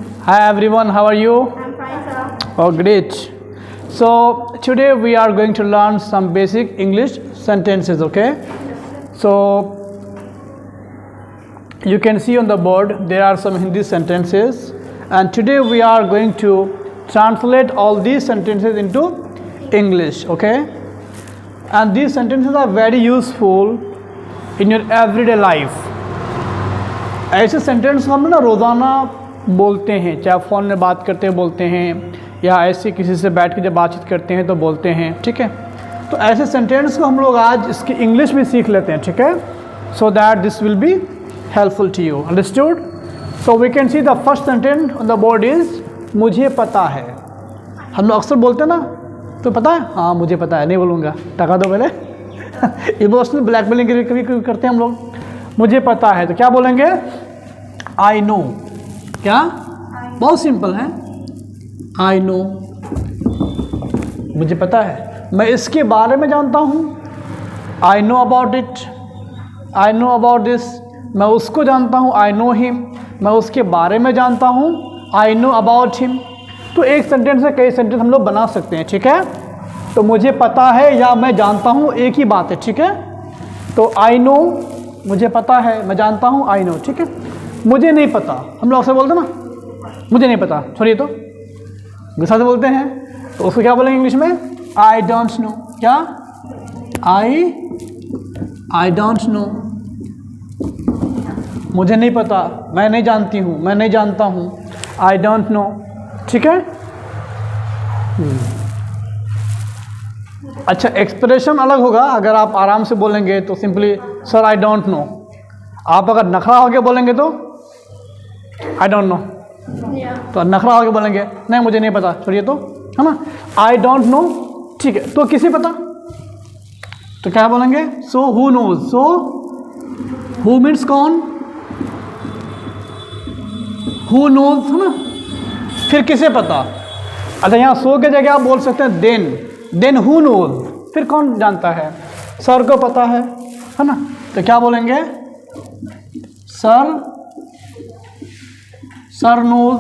Hi everyone, how are you? I'm fine, sir. Oh, great. So today we are going to learn some basic English sentences, okay? So you can see on the board there are some Hindi sentences, and today we are going to translate all these sentences into English, okay? And these sentences are very useful in your everyday life. ऐसे sentence हम ना रोज़ाना बोलते हैं, चाहे phone में बात करते हुए बोलते हैं या ऐसे किसी से बैठ के जब बातचीत करते हैं तो बोलते हैं, ठीक है? तो ऐसे सेंटेंस को हम लोग आज इसकी इंग्लिश भी सीख लेते हैं, ठीक है? So that this will be helpful to you, understood? So we can see the first sentence on the board is मुझे पता है। हम लोग अक्सर बोलते हैं ना, तो पता है? हाँ मुझे पता है, नहीं बोलूँगा, टका दो पहले। इमोशनल ब्लैकमेलिंग कभी कभी करते हैं हम लोग। मुझे पता है तो क्या बोलेंगे? I know. क्या? बहुत सिंपल है, आई नो, मुझे पता है, मैं इसके बारे में जानता हूँ, I know about it, I know about this. मैं उसको जानता हूँ, आई नो हिम, मैं उसके बारे में जानता हूँ, आई नो अबाउट हिम। तो एक सेंटेंस से कई सेंटेंस हम लोग बना सकते हैं, ठीक है? तो मुझे पता है या मैं जानता हूँ एक ही बात है, ठीक है? तो आई नो, मुझे पता है, मैं जानता हूँ, आई नो, ठीक है? मुझे नहीं पता, हम लोग अक्सर बोलते हैं ना, मुझे नहीं पता, छोड़िए तो गुस्सा से बोलते हैं, तो उसको क्या बोलेंगे इंग्लिश में? I don't know. क्या? आई डोंट नो, मुझे नहीं पता, मैं नहीं जानती हूँ, मैं नहीं जानता हूँ, आई डोंट नो, ठीक है? अच्छा, एक्सप्रेशन अलग होगा। अगर आप आराम से बोलेंगे तो simply sir I don't no. आप अगर नखरा होके बोलेंगे तो आई डोंट नो, तो नखरा होके बोलेंगे नहीं मुझे नहीं पता, छोड़िए तो, है ना? आई डोंट नो, ठीक है? तो किसे पता, तो क्या बोलेंगे? So who knows. So who means कौन, हु नोज, है ना? फिर किसे पता? अच्छा, यहाँ सो के जगह आप बोल सकते हैं देन हु नोज, फिर कौन जानता है? सर को पता है ना? तो क्या बोलेंगे? सर नोज,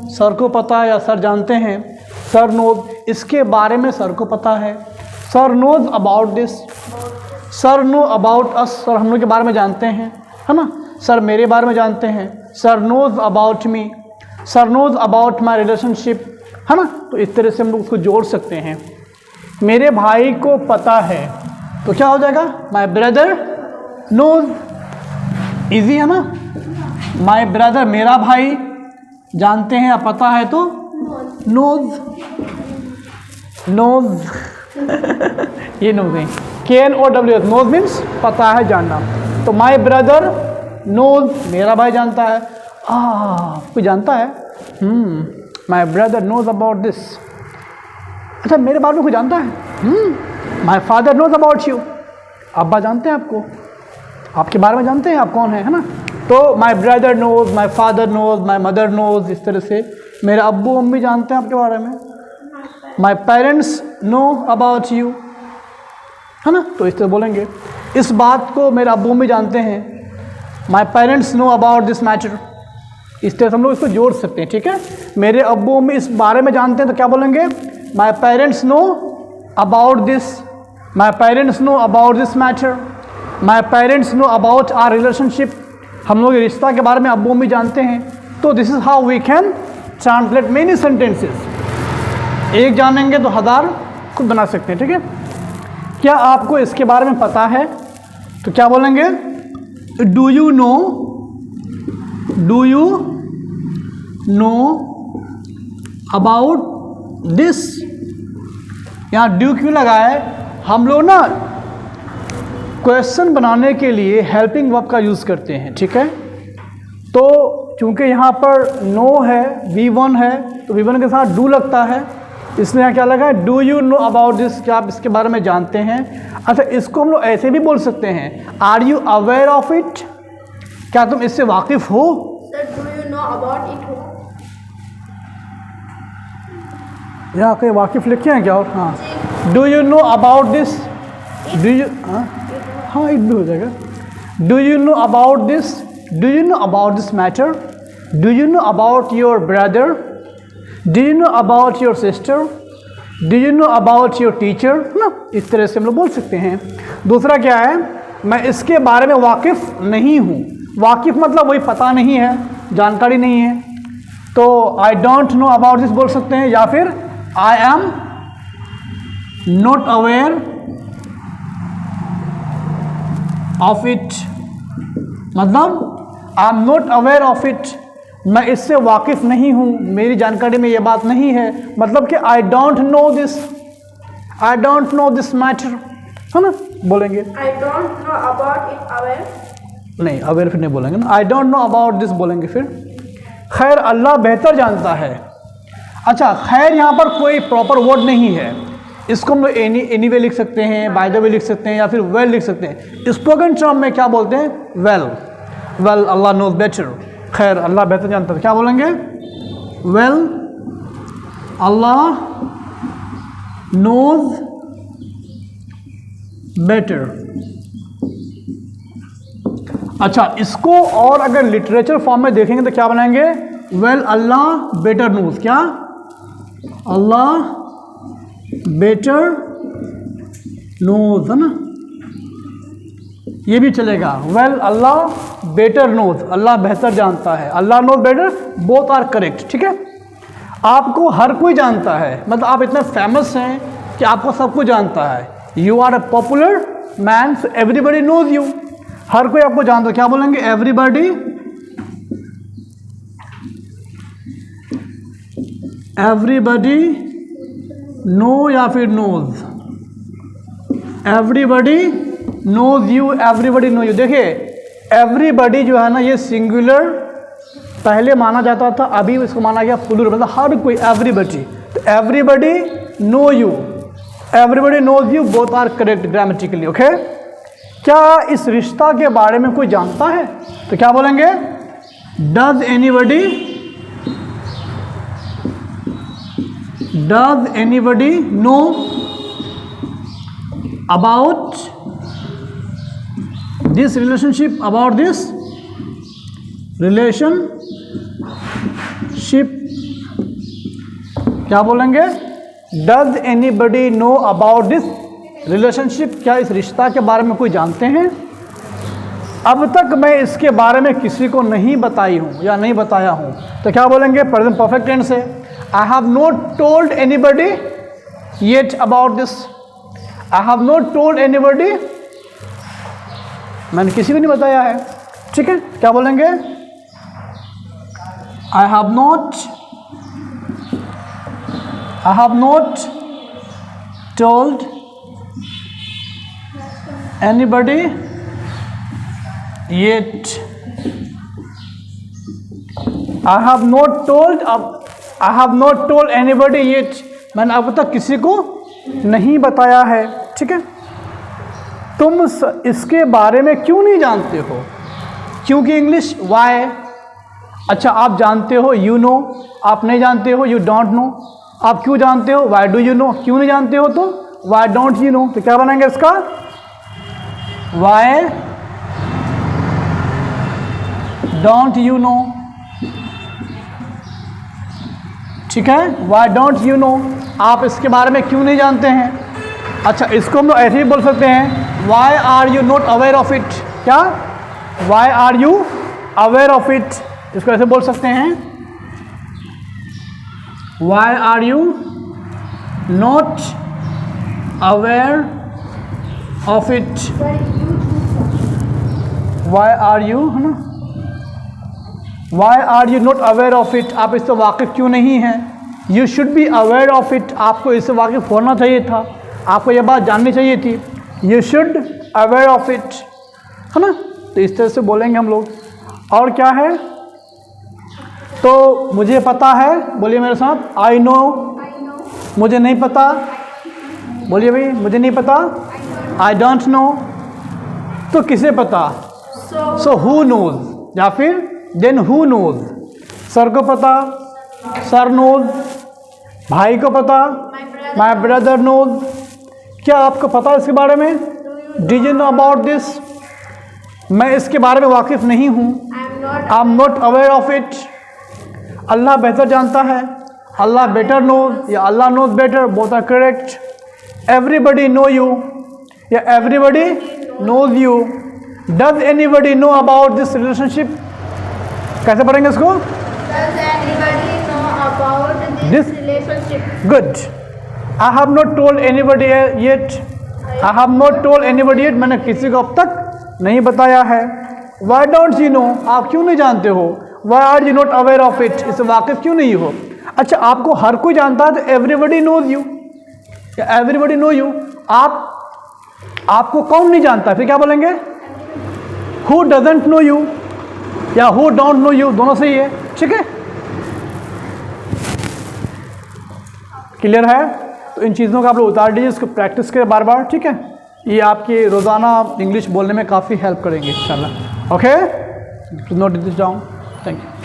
सर को पता है या सर जानते हैं, सर नोज, इसके बारे में सर को पता है, sir knows about this, sir know about us, sir हम लोग के बारे में जानते हैं, है ना? सर मेरे बारे में जानते हैं, sir knows about me, sir knows about my relationship, है ना? तो इस तरह से हम लोग उसको जोड़ सकते हैं। मेरे भाई को पता है तो क्या हो जाएगा? माई ब्रदर नोज, इजी है ना? माई ब्रदर, मेरा भाई, जानते हैं या पता है तो नोज, ये नोज है, KNOWS, नोज मीन्स पता है, जानना। तो माई ब्रदर नोज, मेरा भाई जानता है, कोई जानता है, my brother knows about this. अच्छा, मेरे बारे में कोई जानता है? My father knows about you, अब्बा जानते हैं आपको, आपके बारे में जानते हैं आप कौन है ना? तो my brother knows, my father knows, my mother knows, इस तरह से मेरे अब्बू अम्मी जानते हैं आपके बारे में। माई पेरेंट्स नो अबाउट यू, है ना? तो इस तरह बोलेंगे, इस बात को मेरे अब्बू अम्मी जानते हैं, माई parents know about this matter. इस तरह से हम लोग इसको जोड़ सकते हैं, ठीक है? मेरे अब्बू अम्मी इस बारे में जानते हैं तो क्या बोलेंगे? My parents know about this, my parents know about this matter, my parents know about our relationship. हम लोग रिश्ता के बारे में अब्बू अम्मी जानते हैं। तो this is how we can translate many sentences. एक जानेंगे तो 1000 खुद बना सकते हैं, ठीक है? क्या आपको इसके बारे में पता है? तो क्या बोलेंगे? Do you no, do you know about this. यहाँ ड्यू क्यों लगाए? हम लोग ना क्वेश्चन बनाने के लिए हेल्पिंग वर्ब का यूज़ करते हैं, ठीक है? तो चूंकि यहाँ पर नो है, V1 है, तो V1 के साथ डू लगता है, इसलिए यहाँ क्या लगा है? Do you know about this, क्या आप इसके बारे में जानते हैं? अच्छा, इसको हम लोग ऐसे भी बोल सकते हैं, are you aware of it, क्या तुम इससे वाकिफ हो? Sir, do you know about it हो? यहाँ कहीं वाकिफ लिखे हैं क्या? और हाँ, do you know about this, do you, हाँ इट भी हो जाएगा। Do you know about this, do you know about this matter, do you know about your brother, do you know about your sister, do you know about your teacher, है ना, इस तरह से हम लोग बोल सकते हैं। दूसरा क्या है, मैं इसके बारे में वाकिफ़ नहीं हूँ। वाकिफ़ मतलब वही पता नहीं है, जानकारी नहीं है, तो I don't know about this बोल सकते हैं, या फिर I am not aware of it, मतलब I am not aware of it, मैं इससे वाकिफ़ नहीं हूँ, मेरी जानकारी में ये बात नहीं है, मतलब कि आई don't no this, I don't no this matter, है ना, बोलेंगे। I don't know about it aware. नहीं, अवेयर फिर नहीं बोलेंगे ना, आई डोंट नो अबाउट दिस बोलेंगे फिर। खैर अल्लाह बेहतर जानता है। अच्छा, खैर यहाँ पर कोई प्रॉपर वर्ड नहीं है, इसको हम लोग एनी वे लिख सकते हैं, बाय द वे लिख सकते हैं, या फिर वेल लिख सकते हैं। स्पोकन टर्म में क्या बोलते हैं, वेल, वेल अल्लाह नोज बेटर, खैर अल्लाह बेहतर जानता है, क्या बोलेंगे, वेल अल्लाह नोज बेटर। अच्छा, इसको और अगर लिटरेचर फॉर्म में देखेंगे तो क्या बनाएंगे, वेल अल्लाह बेटर नोज, क्या, अल्लाह बेटर नोज, है ना, ये भी चलेगा, वेल अल्लाह बेटर नोज, अल्लाह बेहतर जानता है, Allah knows better, both are correct, ठीक है। आपको हर कोई जानता है, मतलब आप इतने फेमस हैं कि आपको सब कुछ जानता है, you are a popular man, so everybody knows you, हर कोई आपको जानता है, क्या बोलेंगे, एवरीबडी, एवरीबडी नो, या फिर knows, everybody knows you, everybody know you. देखिए एवरीबडी जो है ना, ये सिंगुलर पहले माना जाता था, अभी इसको माना गया प्लूरल, मतलब हर कोई, एवरीबडी, तो everybody know you, everybody knows you, both are correct grammatically, okay. क्या इस रिश्ता के बारे में कोई जानता है, तो क्या बोलेंगे, does anybody, does anybody know about this relationship, about this relationship, क्या बोलेंगे, does anybody know about this relationship, क्या इस रिश्ता के बारे में कोई जानते हैं। अब तक मैं इसके बारे में किसी को नहीं बताई हूँ या नहीं बताया हूँ, तो क्या बोलेंगे, प्रेजेंट परफेक्ट टेंस से, आई have not told anybody yet about this, I have not told anybody, मैंने किसी को नहीं बताया है, ठीक है। क्या बोलेंगे, आई have not told anybody yet, I have not told anybody yet, मैंने अब तक किसी को नहीं बताया है, ठीक है। तुम इसके बारे में क्यों नहीं जानते हो, क्योंकि इंग्लिश वाई। अच्छा, आप जानते हो, यू नो, आप नहीं जानते हो, यू डोंट नो। आप क्यों जानते हो, वाई डू यू नो, क्यों नहीं जानते हो तो वाई डोंट यू नो, तो क्या बनाएंगे इसका, वाई डोंट यू नो, ठीक है, वाई डोंट यू नो, आप इसके बारे में क्यों नहीं जानते हैं। अच्छा, इसको हम लोग ऐसे ही बोल सकते हैं, why are you not aware of it, क्या, why are you aware of it, इसको ऐसे बोल सकते हैं, why are you not aware of it, why are you, है ना, why are you not aware of it, आप इससे वाकिफ़ क्यों नहीं हैं। You should be aware of it, आपको इससे वाकिफ़ होना चाहिए था, आपको यह बात जाननी चाहिए थी, you should aware of it, है ना, तो इस तरह से बोलेंगे हम लोग। और क्या है, तो मुझे पता है, बोलिए मेरे साथ, आई नो, मुझे नहीं पता, बोलिए भाई, मुझे नहीं पता, आई डोंट नो, तो किसे पता, सो हु नोज, या फिर देन हु नोज, सर को पता, सर नोज, भाई को पता, माई ब्रदर नोज, क्या आपको पता है इसके बारे में, do you know about this, मैं इसके बारे में वाकिफ़ नहीं हूँ, I am not aware of it, अल्लाह बेहतर जानता है, अल्लाह बेटर नोज या Allah knows better, both are correct. Everybody know you या everybody knows you. Does anybody know about this relationship? कैसे पढ़ेंगे इसको? Does anybody know about this relationship? Good. I have not told anybody yet. I have not told anybody yet, मैंने किसी को अब तक नहीं बताया है। वाई डोंट यू नो, आप क्यों नहीं जानते हो? Why are you not aware of it, इससे वाकिफ क्यों नहीं हो? अच्छा, आपको हर कोई जानता है तो एवरीबडी नोज यू या एवरीबडी नो यू। आपको कौन नहीं जानता, फिर क्या बोलेंगे? हु डजंट नो यू या हु डोंट नो यू, दोनों सही है। ठीक है, क्लियर है? तो इन चीज़ों का आप लोग उतार दीजिए, इसको प्रैक्टिस करें बार बार। ठीक है, ये आपके रोज़ाना इंग्लिश बोलने में काफ़ी हेल्प करेंगे इंशाल्लाह। Okay, note this down. Thank you.